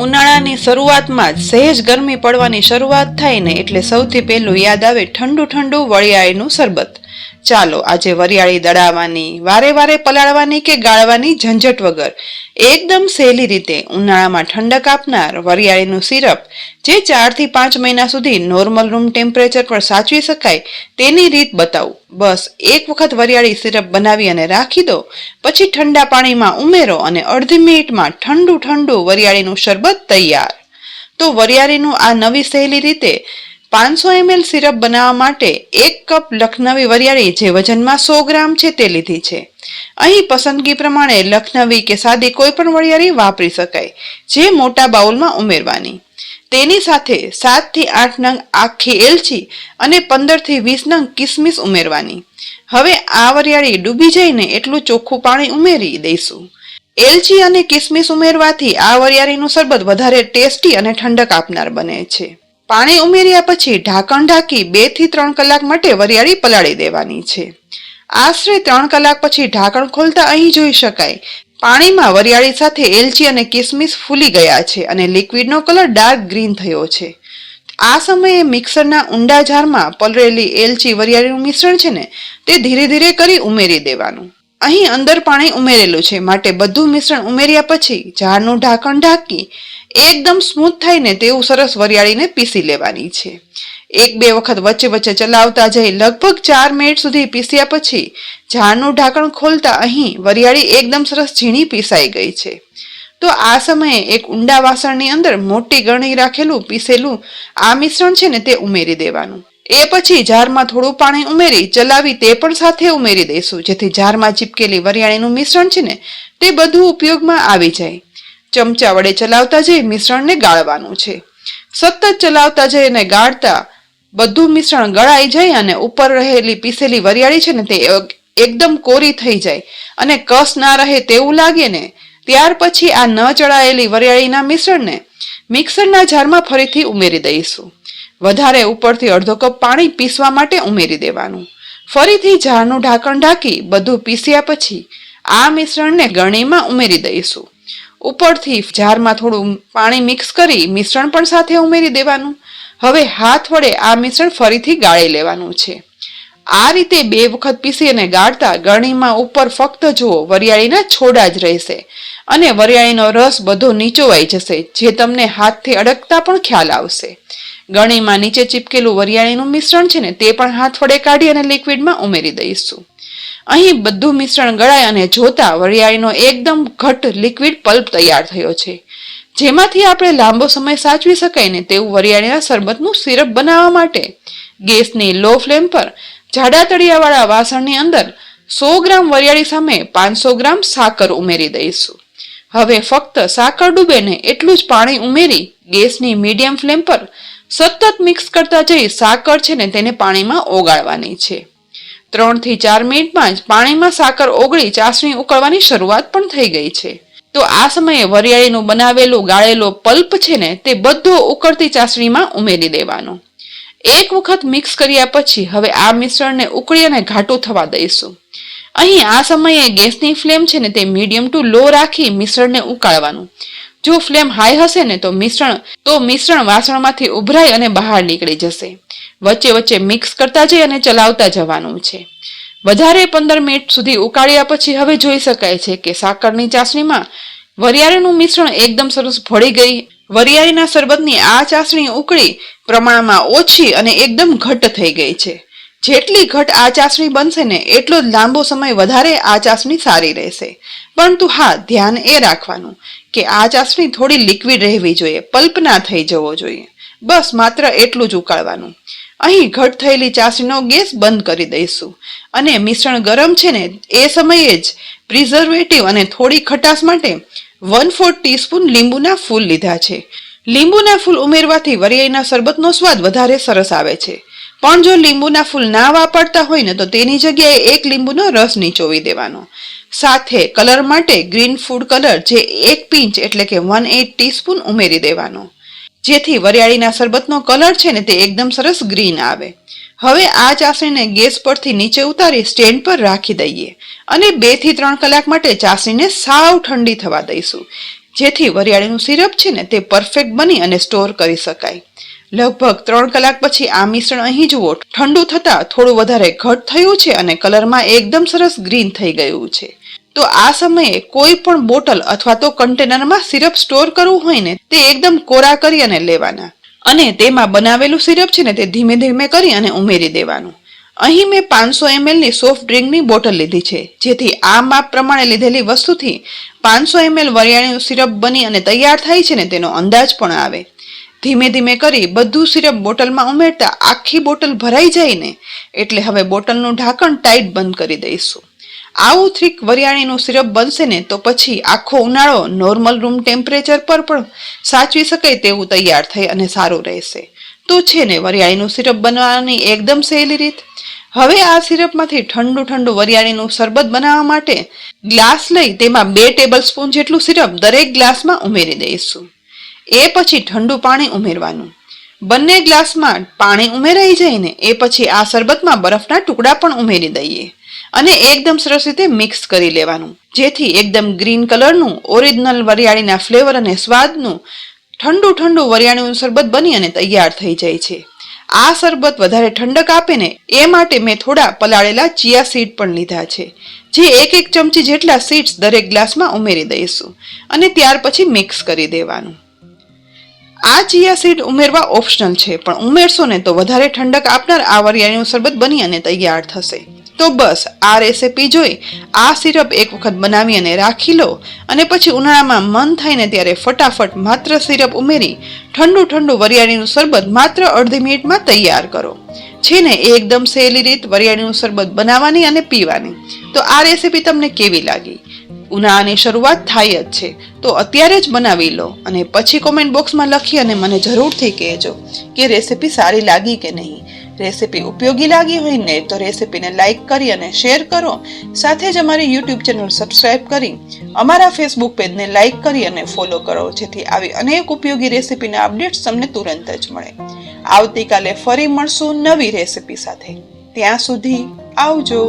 ઉનાળાની શરૂઆતમાં જ સહેજ ગરમી પડવાની શરૂઆત થાય ને એટલે સૌથી પહેલું યાદ આવે ઠંડુ ઠંડુ વરિયાળીનું શરબત. ચાલો આજે વરિયાળી દળાવવાની, વારે વારે પલાળવાની કે ગાળવાની ઝંઝટ વગર એકદમ સહેલી રીતે ઉનાળામાં ઠંડક આપનાર વરિયાળીનું સિરપ, જે 4 થી 5 મહિના સુધી નોર્મલ રૂમ ટેમ્પરેચર પર સાચવી શકાય તેની રીત બતાવું. બસ એક વખત વરિયાળી સિરપ બનાવી અને રાખી દો, પછી ઠંડા પાણીમાં ઉમેરો અને અડધી મિનિટમાં ઠંડુ ઠંડુ વરિયાળીનું શરબત તૈયાર. તો વરિયાળીનું આ નવી સહેલી રીતે 500 ml સિરપ બનાવવા માટે 1 કપ લખનવી વરિયાળી જે વજનમાં 100 ગ્રામ છે તે લીધી છે. અહીં પસંદગી પ્રમાણે લખનવી કે સાદી કોઈ પણ વરિયાળી વાપરી શકાય, જે મોટા બાઉલમાં ઉમેરવાની. તેની સાથે 7 થી 8 નંગ આખી એલચી અને 15 થી 20 નંગ કિસમિસ ઉમેરવાની. હવે આ વરિયાળી ડૂબી જઈને એટલું ચોખ્ખું પાણી ઉમેરી દઈશું. એલચી અને કિસમિસ ઉમેરવાથી આ વરિયાળીનું શરબત વધારે ટેસ્ટી અને ઠંડક આપનાર બને છે. પાણી ઉમેર્યા પછી ઢાંકણ ઢાંકી 2 થી 3 કલાક માટે વરિયાળી પલાળી દેવાની છે. આશરે 3 કલાક પછી ઢાંકણ ખોલતા અહીં જોઈ શકાય પાણીમાં વરિયાળી સાથે એલચી અને કિસમિસ ફૂલી ગયા છે અને લિક્વિડનો કલર ડાર્ક ગ્રીન થયો છે. આ સમયે મિક્સરના ઊંડા જારમાં પલળેલી એલચી વરિયાળીનું મિશ્રણ છે ને તે ધીરે ધીરે કરી ઉમેરી દેવાનું. અહીં અંદર પાણી ઉમેરેલું છે માટે બધું મિશ્રણ ઉમેર્યા પછી જારનું ઢાંકણ ઢાંકી એકદમ સ્મૂથ થાય ને તેવું સરસ વરિયાળીને પીસી લેવાની છે. 1-2 વખત વચ્ચે વચ્ચે ચલાવતા જઈ લગભગ 4 મિનિટ સુધી પીસ્યા પછી જારનું ઢાંકણ ખોલતા અહીં વરિયાળી એકદમ સરસ ઝીણી પીસાઈ ગઈ છે. તો આ સમયે એક ઊંડા વાસણની અંદર મોટી ગરણી રાખેલું પીસેલું આ મિશ્રણ છે ને તે ઉમેરી દેવાનું. એ પછી જારમાં થોડું પાણી ઉમેરી ચલાવી તે પણ સાથે ઉમેરી દઈશું, જેથી જારમાં ચીપકેલી વરિયાળીનું મિશ્રણ છે ને તે બધું ઉપયોગમાં આવી જાય. ચમચા વડે ચલાવતા જઈ મિશ્રણને ગાળવાનું છે. સતત ચલાવતા જઈ અને ગાળતા બધું મિશ્રણ ગળાઈ જાય અને ઉપર રહેલી પીસેલી વરિયાળી છે ને તે એકદમ કોરી થઈ જાય અને કસ ના રહે તેવું લાગે ને ત્યાર પછી આ ન ચડાયેલી વરિયાળીના મિશ્રણને મિક્સરના જારમાં ફરીથી ઉમેરી દઈશું. વધારે ઉપરથી અડધો કપ પાણી પીસવા માટે ઉમેરી દેવાનું. ફરીથી જારનું ઢાંકણ ઢાંકી બધું પીસ્યા પછી આ મિશ્રણને ગરણીમાં ઉમેરી દઈશું. ઉપરથી જારમાં થોડું પાણી મિક્સ કરી મિશ્રણ પણ સાથે ઉમેરી દેવાનું. હવે હાથ વડે આ મિશ્રણ ફરીથી ગાળી લેવાનું છે. આ રીતે 2 વખત પીસી અને ગાળતા ગરણીમાં ઉપર ફક્ત જુઓ વરિયાળીના છોડા જ રહેશે અને વરિયાળીનો રસ બધો નીચોવાઈ જશે, જે તમને હાથથી અડકતા પણ ખ્યાલ આવશે. ગરણીમાં નીચે ચીપકેલું વરિયાળીનું મિશ્રણ છે ને તે પણ હાથ વડે કાઢી અને લિક્વિડમાં ઉમેરી દઈશું. અહીં બધું મિશ્રણ ગળાય અને જોતા વરિયાળીનો એકદમ ઘટ લિક્વિડ પલ્પ તૈયાર થયો છે, જેમાંથી આપણે લાંબો સમય સાચવી શકાય ને તેવું વરિયાળીના શરબતનું સિરપ બનાવવા માટે ગેસની લો ફ્લેમ પર જાડા તળિયાવાળા વાસણની અંદર 100 ગ્રામ વરિયાળી સામે 500 ગ્રામ સાકર ઉમેરી દઈશું. હવે ફક્ત સાકર ડૂબે ને એટલું જ પાણી ઉમેરી ગેસની મીડિયમ ફ્લેમ પર સતત મિક્સ કરતા જઈ સાકર છે ને તેને પાણીમાં ઓગાળવાની છે. 3 થી 4 મિનિટમાં જ પાણીમાં સાકર ઓગળી ચાસણી ઉકળવાની શરૂઆત પણ થઈ ગઈ છે. તો આ સમયે વરિયાળીનું બનાવેલું ગાળેલો પલ્પ છે ને તે બધો ઉકળતી ચાસણીમાં ઉમેરી દેવાનો. એક વખત મિક્સ કર્યા પછી હવે આ મિશ્રણને ઉકળી અને ઘાટું થવા દઈશું. અહીં આ સમયે ગેસની ફ્લેમ છે ને તે મીડિયમ ટુ લો રાખી મિશ્રણને ઉકાળવાનું. જો ફ્લેમ હાઈ હશે ને તો મિશ્રણ વાસણમાંથી ઉભરાઈ અને બહાર નીકળી જશે. વચ્ચે વચ્ચે મિક્સ કરતા જઈ અને ચલાવતા જવાનું છે. વધારે 15 મિનિટ સુધી ઉકાળ્યા પછી હવે જોઈ શકાય છે કે સાકરની ચાસણીમાં વરિયાળીનું મિશ્રણ એકદમ સરસ ભળી ગઈ. વરિયાળીના શરબતની આ ચાસણી ઉકળી પ્રમાણમાં ઓછી અને એકદમ ઘટ્ટ થઈ ગઈ છે. જેટલી ઘટ આ ચાસણી બનશે ને એટલો જ લાંબો સમય વધારે આ ચાસણી સારી રહેશે. પરંતુ હા, ધ્યાન એ રાખવાનું કે આ ચાસણી થોડી લિક્વિડ રહેવી જોઈએ, પલ્પ ના થઈ જવો જોઈએ. બસ માત્ર એટલું જ ઉકાળવાનું. અહીં ઘટ થયેલી ચાસણીનો ગેસ બંધ કરી દઈશું અને મિશ્રણ ગરમ છે ને એ સમયે જ પ્રિઝર્વેટિવ અને થોડી ખટાશ માટે 1/4 ટીસ્પૂન લીંબુના ફૂલ લીધા છે. લીંબુના ફૂલ ઉમેરવાથી વરિયાળીના શરબતનો સ્વાદ વધારે સરસ આવે છે. પણ જો લીંબુના ફૂલ ના વાપરતા હોય ને તો તેની જગ્યાએ 1 લીંબુનો રસ નીચોવી દેવાનો. સાથે કલર માટે ગ્રીન ફૂડ કલર જે 1 પિંચ એટલે કે 1/8 ટીસ્પૂન ઉમેરી દેવાનો, જેથી વરિયાળીના શરબતનો કલર છે ને તે એકદમ સરસ ગ્રીન આવે. હવે આ ચાસણીને ગેસ પરથી નીચે ઉતારી સ્ટેન્ડ પર રાખી દઈએ અને 2 થી 3 કલાક માટે ચાસણીને સાવ ઠંડી થવા દઈશું, જેથી વરિયાળીનું સિરપ છે ને તે પરફેક્ટ બની અને સ્ટોર કરી શકાય. લગભગ 3 કલાક પછી આ મિશ્રણ અહીં જુઓ ઠંડુ થતા થોડું વધારે ઘટ થયું છે અને કલરમાં એકદમ સરસ ગ્રીન થઈ ગયું છે. તો આ સમયે કોઈ પણ બોટલ અથવા તો કન્ટેનરમાં સિરપ સ્ટોર કરવું હોય ને તે એકદમ કોરા કરી અને લેવાના અને તેમાં બનાવેલું સિરપ છે ને તે ધીમે ધીમે કરી અને ઉમેરી દેવાનું. અહીં મેં 500 ml ની સોફ્ટ ડ્રિંકની બોટલ લીધી છે, જેથી આ માપ પ્રમાણે લીધેલી વસ્તુથી 500 ml વરિયાળીનું સિરપ બની અને તૈયાર થાય છે ને તેનો અંદાજ પણ આવે. ધીમે ધીમે કરી બધું સિરપ બોટલમાં ઉમેરતા આખી બોટલ ભરાઈ જાય ને એટલે હવે બોટલનું ઢાંકણ ટાઈટ બંધ કરી દઈશું. આવું થીક વરિયાળીનું સિરપ બનશે ને તો પછી આખો ઉનાળો નોર્મલ રૂમ ટેમ્પરેચર પર પણ સાચવી શકાય તેવું તૈયાર થઈ અને સારું રહેશે. તો છે ને વરિયાળીનું સિરપ બનાવવાની એકદમ સહેલી રીત. હવે આ સિરપમાંથી ઠંડુ ઠંડુ વરિયાળીનું શરબત બનાવવા માટે ગ્લાસ લઈ તેમાં 2 ટેબલ સ્પૂન જેટલું સિરપ દરેક ગ્લાસમાં ઉમેરી દઈશું. એ પછી ઠંડુ પાણી ઉમેરવાનું. બંને ગ્લાસમાં પાણી ઉમેરાઈ જાય ને એ પછી આ શરબતમાં બરફના ટુકડા પણ ઉમેરી દઈએ અને એકદમ સરસ રીતે મિક્સ કરી લેવાનું, જેથી એકદમ ગ્રીન કલરનું ઓરિજિનલ વરિયાળીના ફ્લેવર અને સ્વાદનું ઠંડુ ઠંડુ વરિયાળીનું શરબત બની અને તૈયાર થઈ જાય છે. આ શરબત વધારે ઠંડક આપે ને એ માટે મેં થોડા પલાળેલા ચિયા સીડ પણ લીધા છે, જે 1 ચમચી જેટલા સીડ્સ દરેક ગ્લાસમાં ઉમેરી દઈશું અને ત્યાર પછી મિક્સ કરી દેવાનું. આ ચિયા સીડ ઉમેરવા ઓપ્શનલ છે, પણ ઉમેરશો ને તો વધારે ઠંડક આપનાર આ વરિયાળીનું શરબત બની અને તૈયાર થશે. તો બસ આ રેસીપી જોઈ આ સિરપ એક વખત બનાવી અને રાખી લો અને પછી ઉનાળામાં મન થાય ને ત્યારે ફટાફટ માત્ર સિરપ ઉમેરી ઠંડુ ઠંડુ વરિયાળીનું શરબત માત્ર અડધી મિનિટમાં તૈયાર કરો. છે ને એકદમ સહેલી રીત વરિયાળીનું શરબત બનાવવાની અને પીવાની. તો આ રેસીપી તમને કેવી લાગી? ઉનાળાની શરૂઆત થાય જ છે તો અત્યારે જ બનાવી લો અને પછી કોમેન્ટ બોક્સમાં લખી અને મને જરૂરથી કહેજો કે રેસીપી સારી લાગી કે નહીં. રેસીપી ઉપયોગી લાગી હોય ને તો રેસીપીને લાઈક કરી અને શેર કરો. સાથે જ અમારી યુટ્યુબ ચેનલ સબસ્ક્રાઇબ કરી અમારા ફેસબુક પેજને લાઈક કરી અને ફોલો કરો, જેથી આવી અનેક ઉપયોગી રેસીપીના અપડેટ્સ તમને તુરંત જ મળે. આવતીકાલે ફરી મળશું નવી રેસીપી સાથે. ત્યાં સુધી આવજો.